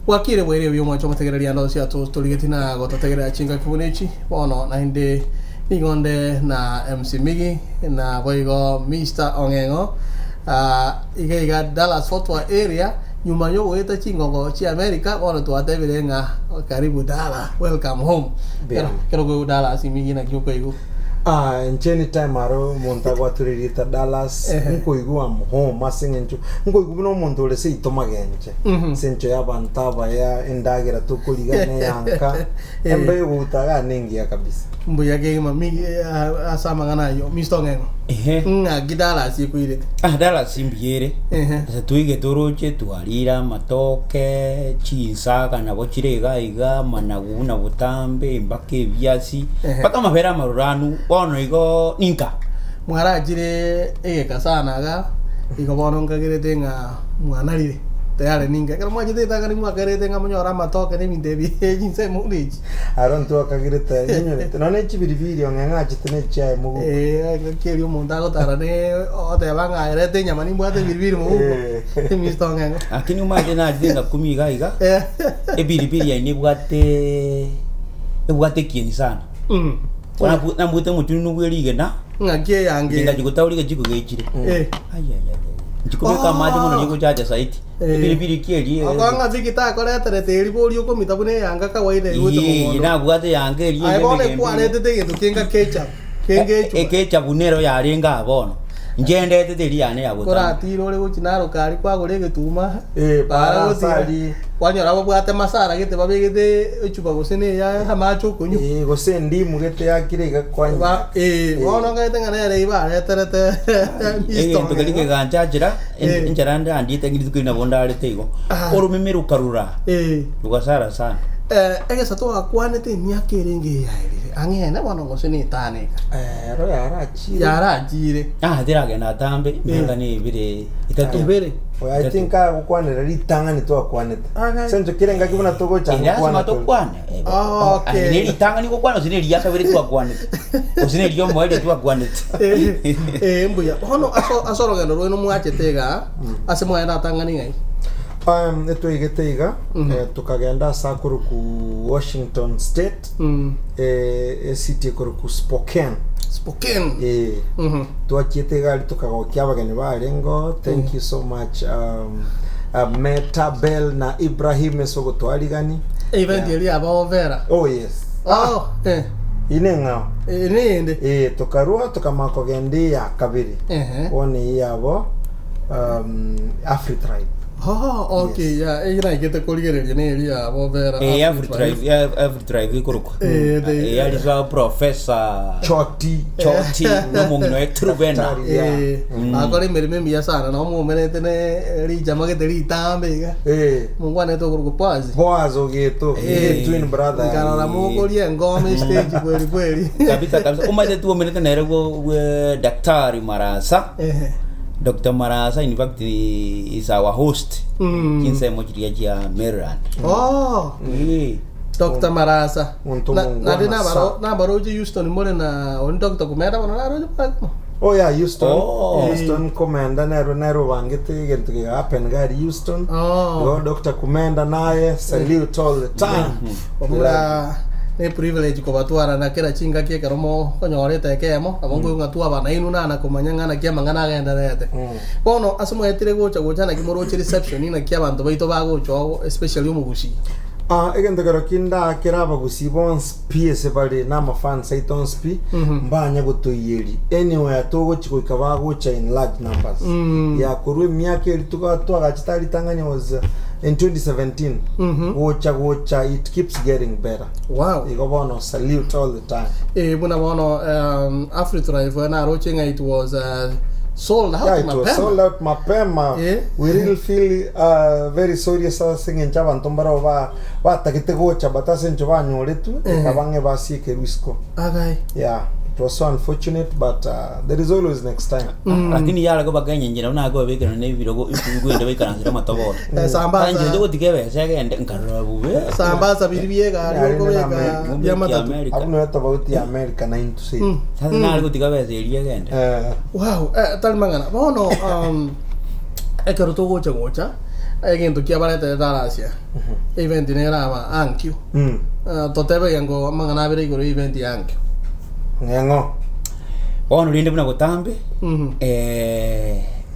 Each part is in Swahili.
wakire bwere byo mwacho mategereria ndo cia tuligetina gotategereria chinga kibunechi bono na hinde nigonde na MC Migi na boigo Mr Ongengo iga Dallas Fort Worth area nyuma yo weta chingongo chi America bono twatebere nga karibu Dallas welcome home kero go Dallas Migi na kyoko igu ncheni time aro montago aturirita Dallas nko igua home masingencho nko iguno monto le sei toma genche sencho ya bantaba ya endagira tukuligane yanka embe gutaga ningia kabisa mbuya ge mami asama ngana yo Mr Ongengo nga Dallas ikuire Dallas imbiere tuige toroche tuarira matoke chinsa kana bochirega iga managu na butambe mbake byasi paka mabera maruranu bono igo ninka mwarajire kasana ga igo bono ngagirete nga mwanarire tayari ninga kama mwajite tagani mwakarete nga munyora matoke ni mindebi jinse mulichi aronto akagirete nyonyore none chibiribiri ongenga chitene chai mugu keri umuntu agotarane otebanga erete nyama ni mbwate biribiri mugu Mr Ongengo akini umaje na jinga kumiga iga ebiribiri ya ni bwate kieni sana na mbute mutunu nubwirige na ngake yange nga jigutaurige jigo gechire Chikubeka maji muno niko chacha saiti. Pilipili kieli. Akanga vikita koletere teri boli uko mitabune yanga kawaida yote mumono. Ina bwate yanga eri. Ai bole kwalete tege tukenga ketchup. Kenge ketchup unero yarenga abono. Njende tete yane yabo. Kora tiro le guchinaro kari kwa gorege tuma. Para sali. Kwanyora bwate masara gete babegete echupa gosene ya hamacho kunyu. Gose ndimu gete yakirega kwanya. Wono ngate ngana re iba reterete. Tukalike ganjajira injaranda andite ngidukina bondale tego. Orumimiru karura. Lugasara sana. Ege sato akwanete nyakerenge yaire. Angena bono gosene tane. Ro yara jire. Dirage na tambe ngani bire itatu bire. I think ukwanira ritanga ni to akwanete. Senzo kirenga kibona togo cha kwana to kwana. Okay. Ni ritanga ni kwana zine liyasa bire to akwanete. Zine liyo mwele to akwanete. Mbuya hono asoro gano ro no mwachetega ase mwana tanga ni ngai. Eto igeteiga tukagenda sakuru ku Washington State city kuru ku Spokane tuachietega tukagokia bagani barengo. Thank you so much Meta Bell na Ibrahim esogo twaligani event yali abovera. Oh yes inenga inde tukarua tukamakogendi ya kabiri one yabo Afritribe. Okay, yeah, ina gete kuligereria ni ria bovera. Afritribe ikuruko. Aliswa professor Choti no mungino etrubena. Akore merime ya sana no mumenete ne ri jama gete ri tambega. Mungwane to kuruko Poazo geto twin brother. Kana mukolia ngome stage kweli. Kabisa umaje tu menete na rego daktari Marasa. Dr. Marasa, in fact, is our host. Kinsa mochiria ya Maryland. Dr. Marasa. Na baro Houston more na on Dr. Kumera na Oh yeah, Houston commander nero wangete gente happen gari Houston. Dr. Kumenda naye salute all the time. Ne privilege ko batwara na kera chinga ke karomo konyoreta kemo abongo ngatua bana inu na kumanyanga na kia mangana genda rete bono asumo etire gocha na kimoro chi reception na kia bantu baito bagocho especially umugushi egende garokinda kera bagusi bons PS bali na mafans aitons pi mbanya gotoyeri anywhere togo chiko ikabagocha in large numbers ya kurwe miake lituka twaga chitali tanganya was in 2017 gocha it keeps getting better. Wow, igobono salute all the time. Buna bono Afritribe na rochinga it was sold out. Yeah, it was sold out mapema. We really feel very sorry singing chava ntombara ba takite gocha batasencho banyoretu kabange basike risko. Okay. Yeah. It was so unfortunate, but there is always next time. Lakini yala go baganya njira una go beka na birogo igwende beka na zira matobora. Sambaza. Kanje ndo tikebe segende nkarura bube. Sambaza biribiega ariko beka ya matatu. Abno yata bauti America 9 to 6. Sasa na algo tikabe seria gende. Wow, tal mangana. Bono ekero to gocha egintu kia barete daracia event nera ma ankyo totebe yango mangana bere igoro event yankyo ngengo ono rinde buna gotambe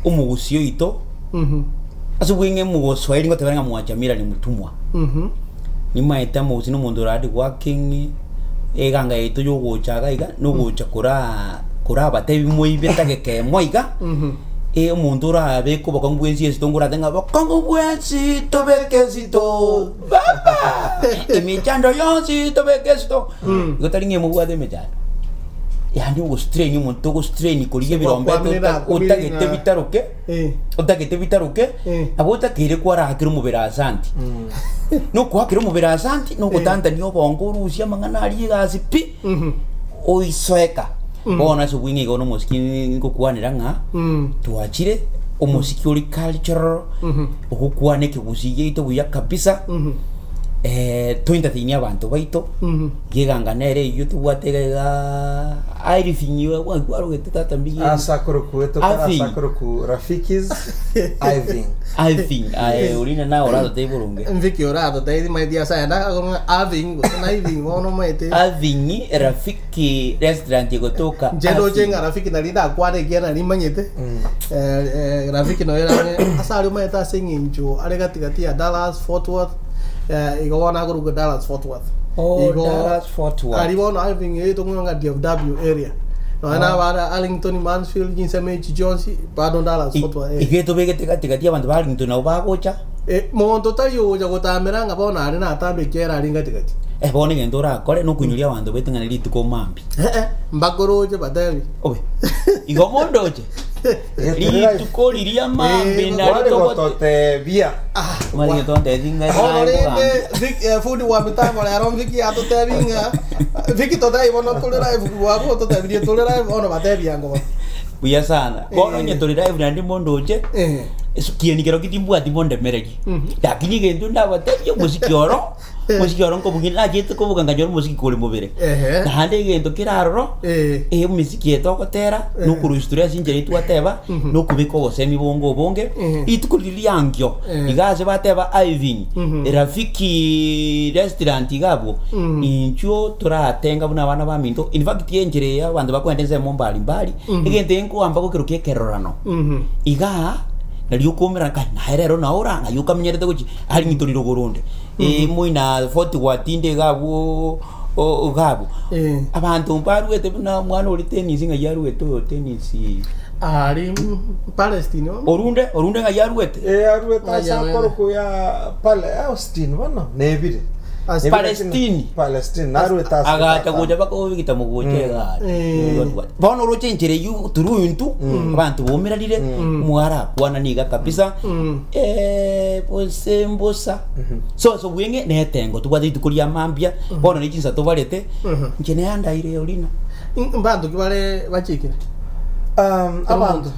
umugusio ito asubwinge mugoswairi ngotebanga mwajamira ni mutumwa ni maeta mugusi no mundu radi working eganga ito yo gochaga iga no gocha kura batebi moibe tageke moiga umuntu urabe ko bakongwenzi esitongura tenga bakongwenzi tobekesito baba imichando yonsi tobekesito gotaringe mugwade mechano yani ugo strain umuntu go strain koliye birombe utagete bitaruke utagete bitaruke abota kire kwara hakira mubera asanti no kwakira mubera asanti no gutanda niyo bongorusia mangana ali gasi pi oisoeka bona so wingi gono musiki ngokwanira nga tuachire umusiki uri cultural okukwane kigusiye ito buya kabisa twinta tinya abantu baito giganga nere yutu watega airifinyiwe kwaro getata mbigi asakoro kueto para asakoro ku rafikis iving urina na orado te burunge mviki orado te mai dia sa anda aving na iving ono maite aving rafiki restaurant gotoka jeno jenga rafiki na linda kware gera ni manyete rafiki no era asali maita singinjo ale katikati ya Dallas Fort Worth igo wana guru Dallas Fort Worth Dallas Fort Worth aribono iving eto ngonga DFW area no ana bara Arlington Mansfield Jinseme Jones bado Dallas Fort Worth igeto begete katikati abantu ba Arlington na bagocha monto tayo ja gotameranga bona ari na tambe kera ari ngatikati bone ngendora kore no kunyulia abantu betinga niliti ko mambi mbagoroje badawi obe igo mondoje litu ko liria mambi na tote via mari tonte dinga na food wa mitamo la ron viki ato tevinga viki todai bono tolera wa bo to tevinga tolera ono badawi yango buya sana kono nyetolera ibnandi mondoje kieni kero kitimbu ati monde mereki lakini gendo ndawa tebyo musiki oro ko bugina ajete ko buganga joro musiki kole mobere hande gendo kiraro musiki etokotera no kurusturia sinjeri twateba no kubiko gosemi bonge itukulili angyo igaze bateba iving rafiki restaurant igabo incho turatenga buna bana baminto in fact yenjere ya bantu bakwendenze mombali mbali igende nko ambako kero kekerorano iga nalio komera ka naherero na ora na yuka mnyerete kuchi ali ngitoriro goronde moina 40 watinde gabo gabo abantu mparwete na mwana uri tennis nga yarwete tennis ari Palestine orunde nga yarwete arwete sakoro ko ya Palestine bana nebire Palestine narwete aga tagoja bako bigita mugoje ga bono roche nchere yu turu yuntu abantu bomirarire muara kwana niga kabisa posembosa so wenge netengo tubadi tukulia mambia bono ni jinsa tobalete njene anda ire olina bantu kibale bachikire abantu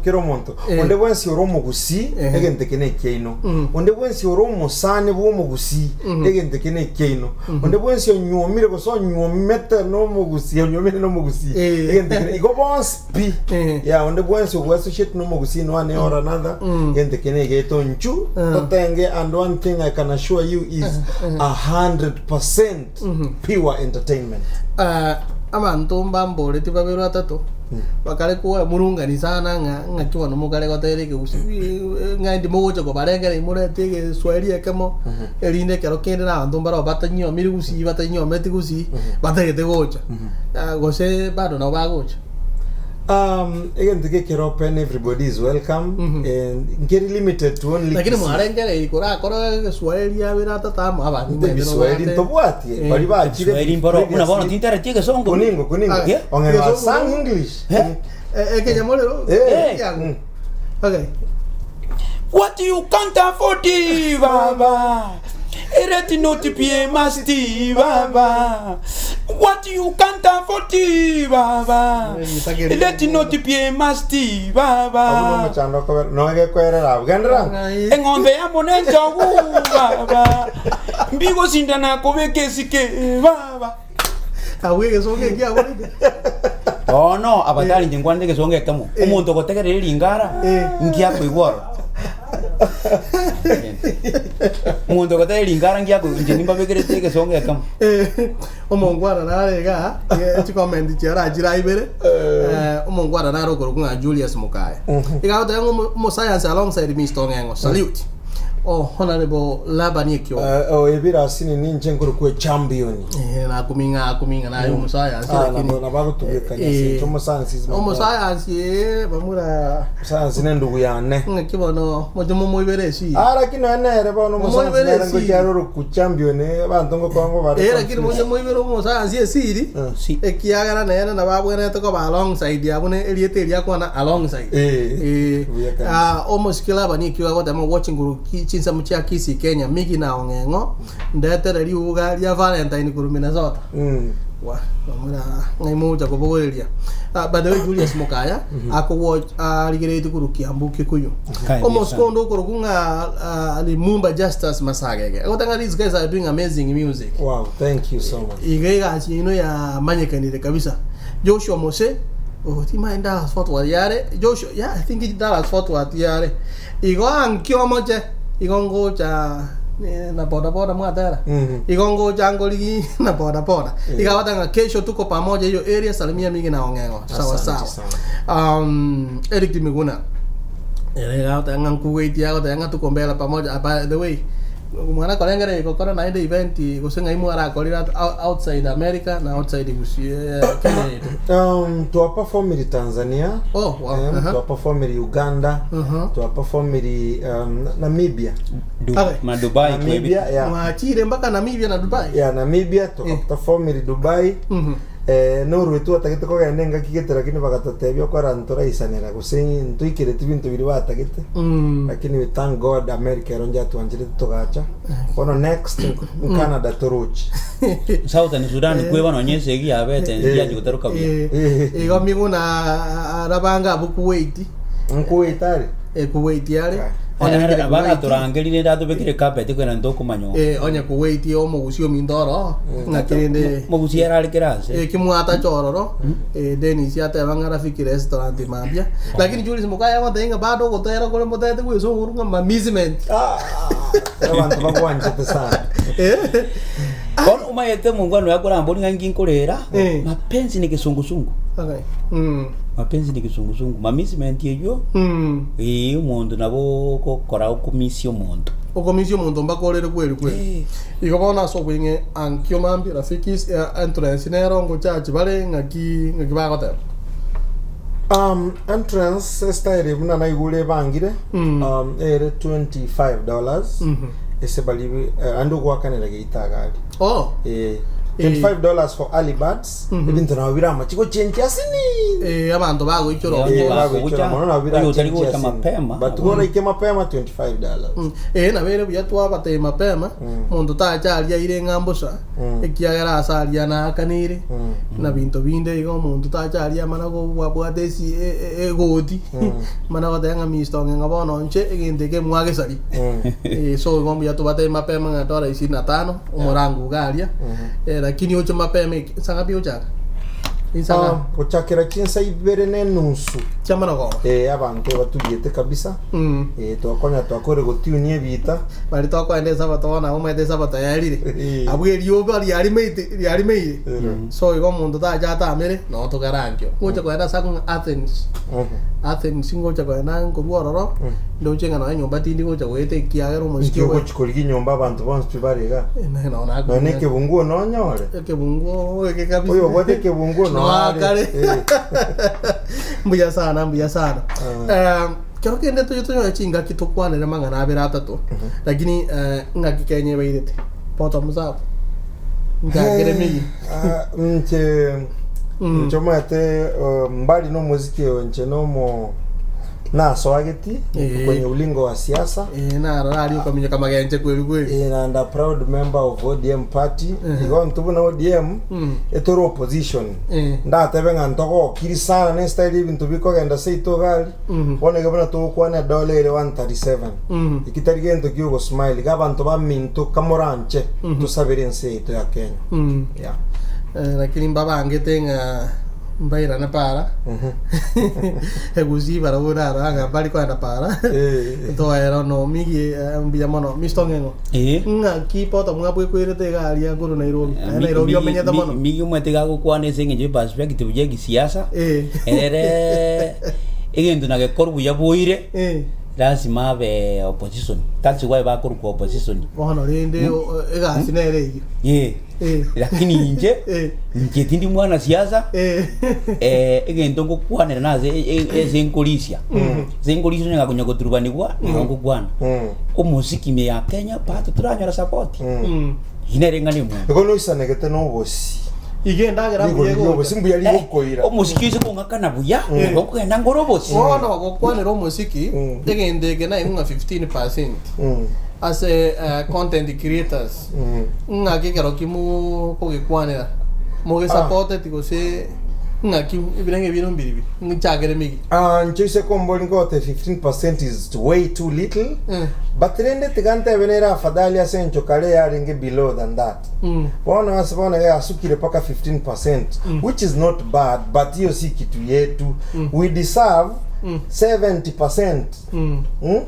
kiro monto onde wensi oromo gusi egente kene keino onde wensi oromo sane bomo gusi egente kene keino onde wensi nyomire go so nyomete no mogusi nyomire no mogusi egente kene igo bons pi ya onde wensi weso shit no mogusi no ane or another egente kene geto nchu totenge. And one thing I can assure you is 100% pure entertainment. Abantu mbambole tibabero atatu bakale kuwa murungani sana ngakiwa no mugale gotere ke usi ngandi mogocha ko barengere imure tege Swahili kemo elinde kero kende na abantu mbaro batanyo mirigusi batanyo metigusi batege gocha gose bado na bagocha again the get open, everybody is welcome and get limited to only lakini mwarengere ikora kora Swahili ya birata tama abantu Swahili ntobwati bari bakire Swahili mboro una bona tintare tige songo kuningo ongera sang English eke nyamolero okay what you can't afford baba Ereti noti pie masti baba. What you can't afford baba. Ereti noti pie masti baba. No ege kwere la gendra. Engombe ya monenja baba. Mbigo sindana kobeke sike baba. Awege songe kia wonde. Oh no, abadali njengwande ke songe kamo. Umuntu gotekerera ingara ngia kwigwara. Muntu kata lingkaran kia ku njeni mbabekere teke songe kam. Omongwara narega comment chara jira ibere omongwara naro korukunga Julius Mukaya igawa tango mo science alongside Mr. Ongengo salute honorable Labaniekyo ebira sini ninje nguru kwe champion na kuminga na yo mo science na bago tubekanya mo science mo science bamura science ndugu yane ngibono mo ibere si kino ene bono mo science ngo cyaro ku champion abantu ngo kwango bare lakini mo ibere mo science siri ekiagara na babwene to ko alongside abune eliete elia kwana alongside almost kila Labaniekyo agota mo watching guru chinsa mucha kisi Kenya Migi na Ongengo ndete riuga ria Valentine kuru Minnesota wa mura ngai moja ko bogoreria by the way Julius Mukaya ako watch rigere kuru Kiambu Kikuyu almost kondo kuru kunga Lumumba Justice Masagege agotanga these guys are doing amazing music. Wow, thank you so much. Igaiga chino ya manyekanire kabisa Joshua Mose timaenda sport wa yare Joshua I think it Dallas sport wa yare igo ankyo moje igongo cha na boda mwatara igongo jango ligi na boda igawatanga kesho tuko pamoja hiyo area salimia Migi na Ongengo sawa Eric Dimiguna igawatanga kuwait yao tanga tukombela pamoja. By the way mwana kolengere kokora na inde event kusenga imu ara kolira outside America na outside Kenya to perform in Tanzania to perform in Uganda to perform in Namibia Dubai Namibia machire mpaka Namibia na Dubai Namibia to perform in Dubai Norway tu atakite ko ganenga kigete lakini bakatatebyo ko rantora isanera gusenyi ntuikire tibintu biri batakite lakini we thank God America ronja tuanjire tugacha ono next Canada torochi Southern Sudan kweba nonyese gi abete ndia jikotaruka bia igo miguna arabanga bukuwait nkuwaitari kuwait yale Abana turangelire ndatu bekire carpet kwena ndoko manyo onya kuwait yo mogusio mindoro ngakirinde mogusi era alikirase kimwata chororo Dennis yata banga rafiki restaurant mabia lakini Julius Mukaya watenga bado gotera kole motete kweso urunga amusement abantu bagwanje pesana Kon umayete mungano yakora mboni ngangi nkorera mapenzi ni kisungusungu mapenzi ni kisungusungu amusement yeyo umuntu nabo ko kora ukumisi umuntu mbakorere kweli igobona so kwinge ankyo mambi rafiki entrance nero ngo chachi bare ngaki bagotera entrance style buna na igule bangire ere $25 ese balibi andu kwa kanela geitagali $25 for early birds ebintu na wira machiko chenchi asini abantu bago ichoro na wira chenchi mapema batugora ike mapema $25 na bere buya twa bate mapema mundu ta chalia ire ngambosa ekiagera asalia na kanire na bintu binde igo mundu ta chalia manago bwatesi egoti manago tanga Mr. Ongengo bono nche egende ke mwage sari so gombi ya tubate mapema ngatora 25 umurangu galia lakini ocho mapema sangapi ochaka insanga ochakira kinsa ibere ne nusu chamana go abantu batugiyete kabisa twakonya twakore gotiunie bita bari twakwendeza batona umedeza batayarire abweri obari yari meire so igo mundu ta amere no tugarangyo ngocha kwenda sakun Athens ngocha kwenda ngororo ndocenga na nyumba tindi ngocha gwete kiagero musikyo ngo chikoligi nyumba abantu bonse barega na neke bunguo no nyore kebunguo kabisa oyo wote kebunguo no kare mbuya sana kero kende tuyo chinga kitokwanira mangana abera atatu lakini ngakikenye bairete bottoms up ngagere migi nchomate mbali no muziki nche no na swageti kwenye ulingo wa siasa na radio kamenye kama genje kweli and a proud member of ODM party igon tubuna ODM etoro opposition ndatebenga ntoko kiri sana ne style ibintu biko genda seito gali one gabana to kwana $137 ikitari gento kiyo smile gabantu ba minto kamoranche to saberense ito ya Kenya lakini mbaba angetenga mbaira na para egusi para ura anga bali kwa na para to era no migi mbia mono mistongengo nga kipo to mga bwe te gali ya guru Nairobi omenyeta mono migi mwete ga gukwane senge je perspective je gisiasa ere egendo na ge korbu ya boire lazima be opposition that's why ba koru ko opposition bono rinde ega sinere lakini nje tindi mwana siasa egento ngukwanira naze ezenkolisia zenkolisia nga kunya kuturubanirwa ngukwana umuziki me ya Kenya pato turanyora support hinerengane mu gono isanegete no bosi igenda gara buyego simbu yali gukoira umuziki se kungakana buya ngokugenda ngorobosi bono gukwanira umuziki egende na inga 15% as a content creators nga kikero kimu kugikwanira muge support tiko se nga ki ibirenge bino mbiri nchagere migi nchise kombo ngote 15% is way too little but rende tigante venera afadhali asencho kale yaringe below than that bona wasibona ya asukire paka 15% which is not bad but hiyo si kitu yetu we deserve 70%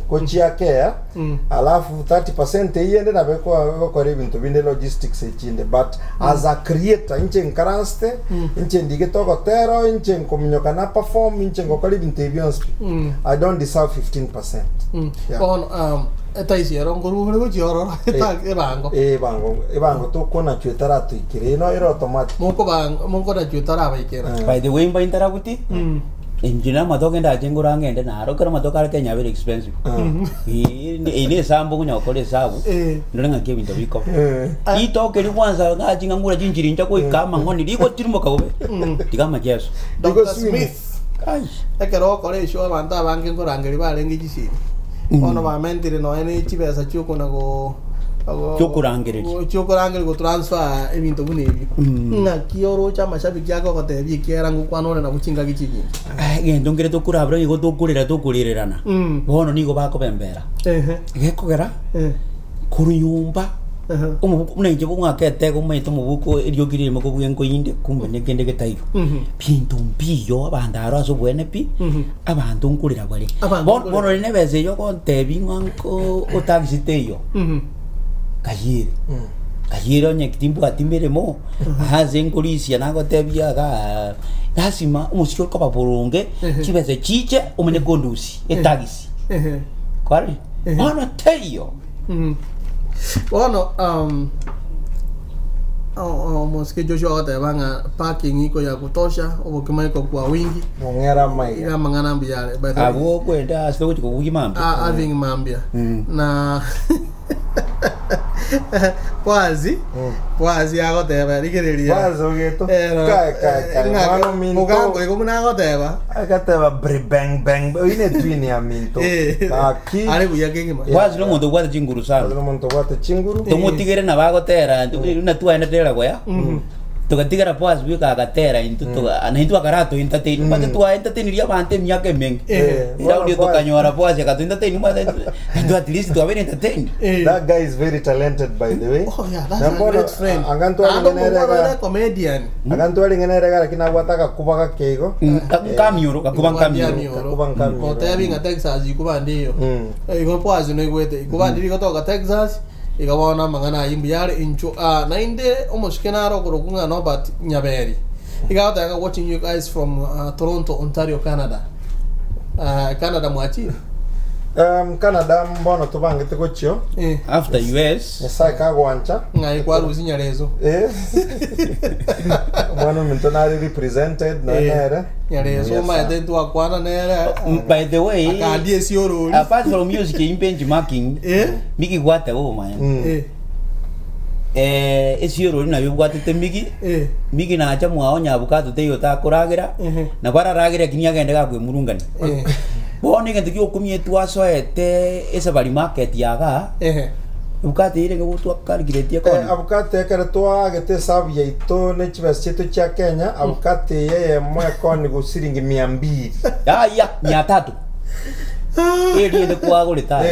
kochia care alafu 30% iende na kwa ibintu binde logistics ichinde but as a creator inche nkaraste inche ndige toko tero inche nkominyoka na perform inche ngokali ibintu byonse I don't deserve 15% on eta isiero nguru ngo jioro eta ebango to kona chwetara tu ikire no ero automatic moko na chwetara baikera by the way mba interaguti engineer matoke nda jengura ngende na aro kara matoka Kenya very expensive ine sambo kunya okole sabu ndolenga ke bintu biko itoke ni kwanza ngajinga ngura jinjiri nja ko ikama ngoni liko tirimo kaube digama jesu Dr. Smith ai ekero kore sho abantu abange ngorangeri barenga igisi ono bamentire no ene chibesa chuko na go chokurangere go transfer ebintu bunebi nga kioro cha mashabiki yako kotebi kiera ngukwanone na kuchinga gichigi gendo ngire tokurabra igo tokurirerana bono nigo bako bembera gekogera kurunyumba umunenge bumwakete kumete mubuko iryogirire mako bwengo yinde kumbe negende getayo pintu mpiyo abandaro asobwene pi abantu nkurira bari bono nebeze yo kontebi nganko otagisiteyo kayire onye kitimbu atimiremo haze nkulisia nago tebia ga lazima umusiko ko baburunge kibeze chiche umene kondusi etagisi kwari bana teyo bueno mosike Joshua ata banga parking iko ya kutosha obokima iko kwa wingi ngera mai ya mangana mbiyale abo kwenda asiko kubuki mambia having mambia na Pwazi hago teba digereria. Pwazi ogeto. Kai. Mano minto. Mugango iko muna hago teba. Akateba bang bang. Ine twini ya minto. Aki. Ale buya kengi ma. Pwazi lo muntu gwata chinguru sana. Lo muntu gwata chinguru. Tomo tigere na bago tera. Una tua ina tera goya. Tukatigara Pwazi bika agatera into anahintu akarato entertain. Mate tua entertain ria bante miake meng. Ira udio tokanyora Pwazi akato entertain mate. And at least to have entertain. That guy is very talented by the way. Oh yeah, that's a great friend. Anganto alingenera comedian. Anganto alingenera kina gwataka kubaka keigo. Kamyoro kakubang kamyoro. Kubang kamyoro. Hotel binga Texas ikuba ndiyo. Iko Pwazi no igwete. Ikuba ndiri gotoka Texas. Ikabona mangana yimbiyale incho nainde omushikenaro kurukunga no but nyaberi. Ikawata watching you guys from Toronto, Ontario, Canada. Canada mwachi. Canada mbono tubange tekochio after US yesai kagwancha ngai kwa ruzinya lezo mwana mintonari represented na nere yalezo ma dentro akwana nere by the way akadie sioro apart from music in benchmarking miki gwata o man esioro na bibwatete migi na acha mwao nyabukato teyo takuragira na bararagira kinyagende gakwe murungani bone ngende kyo kumye twaso ete esa bari market yaga ukate ire ngutu akarigirete ko abukate kare twa gete sab yaito ne chibaseto cha Kenya abukate yeye mwe koni gusiringi 200 ya 300 eri kwa goleta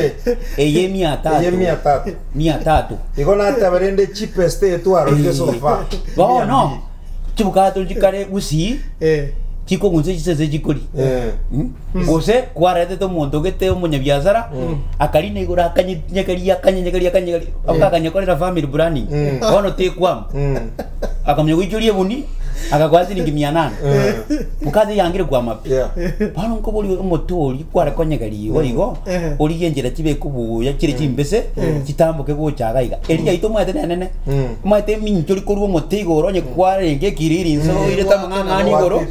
eye 300 igona ata barende cheapest etwaro ke sofa no chibukato chikare gusi chiko ngunse chisese chikuri ose kwarete to muntu gete umunyabiashara akari ne igura akanyekaria akakanyekorera family planning ono te kwam akamye gwichurie buni akakwasi ningi 800 mukazi yangire kwa mapi bano nkoboli umutori kwara konyekari worigo ori yenjera tibe kubuya kire kimbese kitambuke gochaga iga eri aito mwete nene mwete minjori koruo mutego oronye kware nge kiriri nso ire tamangani goro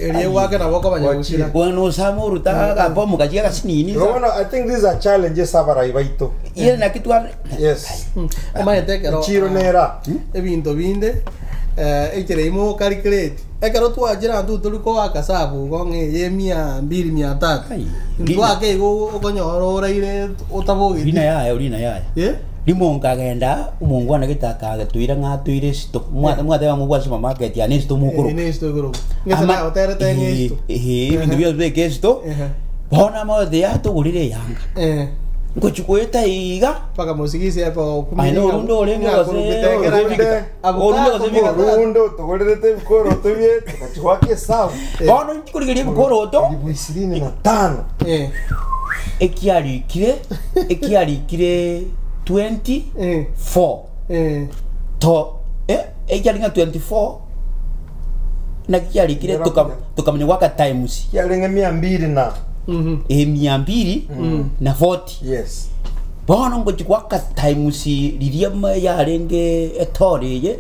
eri wake na boko banyagusira bueno samuru ta apo mukajiga kasinini no I think these are challenges sabara ibaito ire na kitwa yes mwete kero chiro nera ebinto binde imo calculate ekero twajira ndu tuliko wakasabu gonge ye 200 ndwake go okonyoro uraire utabogiti urina yaya limonga genda umungwana gitaka gatuira ngatuire sto mwate wa mugwa supermarket ya nesto mukuru nesto guru ngesa hotel tengesto bintu byo beke sto bona mode ya to urire yanga ngochukweta iga paka musigisi hapo kumino rundo lengo rundo tugorete bikoro tubye tukachwake sawa bono nchikurigirie bikoro to 25 ekiarikire 24 to ekiaringa 24 na kiarikire tukamenya waka times kiaringa 200 na 200 na 40 yes bono ngo chikwaka times liria yarenge etoreye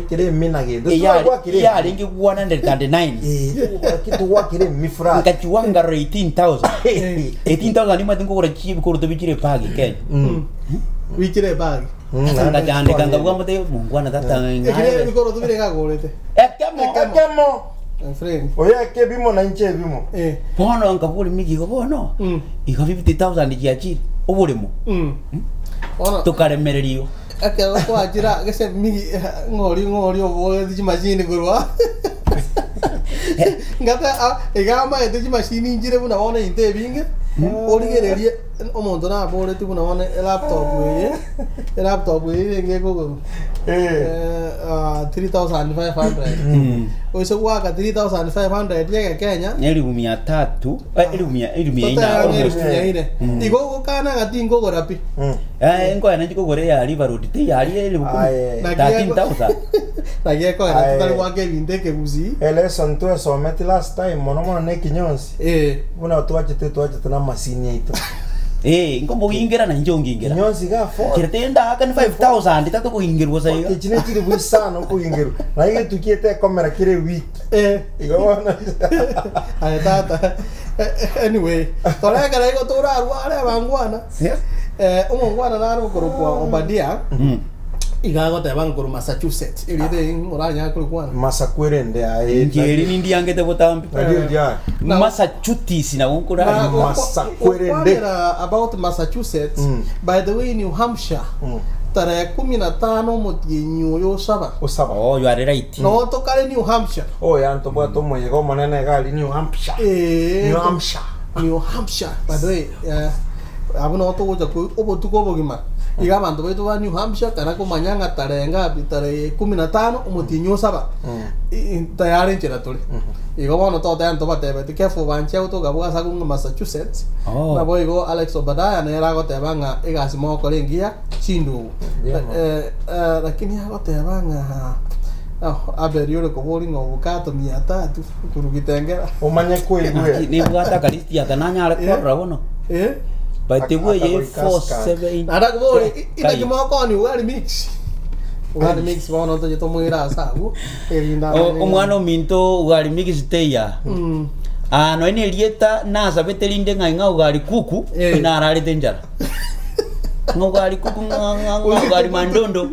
kire mina gendo yarenge 139 kitu wakire mifra ngachiwanga 18000 ni matingo kora chibi koruto bichire pagi Kenya bichire pagi anga jande kanga bwamute mungwana tata ngire bikoro tubire gagorete ekemo friend oya ke bimo na nche bimo bono ngabuli migi go bono iga 50000 jiachi obulimo ona tukaremererio akero twajira gese migi ngori obo di machine gurwa ngata igama ete machine njire buna ona inte binge origererie omonto na bore tu buna ona laptop ye nge gogo 3500 oise waka 3500 yake Kenya elimu 300 elimu ine igo kana gatingo gorapi ngo yana ndiko gore ya river road te yari elimu 13000 na yeko era tutali wake binde ke buzi ele santo eso meti last time mono ne kinyonsi una tuachete na masini yaito ngombo wingira na njongingira nyonsi ga 4 kiretenda aka ni 5000 tatu kuingirwa saiga kichine chiri bwisana kuingirwa na ile tukiete kamera kire week igona ay tata anyway toleka kala iko tora arwale bangwana umongwana naro korokwa Obadia igago te banguru Massachusetts iride ngoranya korokwa Massakwere aye ngeri nindi angete botambi Massachusetts na unkura Massakwere about Massachusetts by the way New Hampshire tarehe 15 mutinyu yo saba oh you are right no to kale New Hampshire yanto bwa to moyego monene gali New Hampshire New Hampshire by the way abuno to goja ko obotuko bogima iga bantu betu ba New Hampshire kana ko manyanga tarenga bitare 15 umutinyo saba tayari nchira tuli iga bono to tanto batebe te kefo banche auto gabwa sa kunga Massachusetts na boigo Alex Obadiah ne era gote banga iga simo ko lengia chindu lakini hago te banga aberio ko boli ngo bukato 300 kurugitengera umanye ko igwe ni bwata kalisti ya tananya ale korra bono but the way 47 ada ko ina ki mo ko ni wali mix bono to jeto muira sabu omwana minto ugali mix teya no ene lieta na sabetelinde nga ugali kuku ina arali tenjara ugali kuku ugali mandondo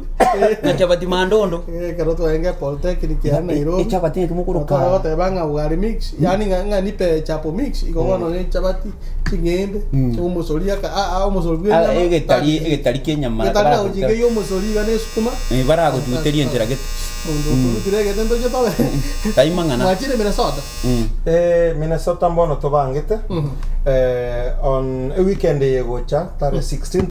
na chapati mandondo karo to enga Polytechnic ya Nairobi chapati kimukuru ka to banga ugali mix yani nga nipe chapo mix iko bono ni chapati chingende umusolia ka umusolia egetali Kenya mara bara ujinge yo umusolia ne sukuma bara go tuteria entera get mundo turege tendo je tawe kaimangana machire Minnesota Minnesota mbono to bangete on a weekend yego cha tare 16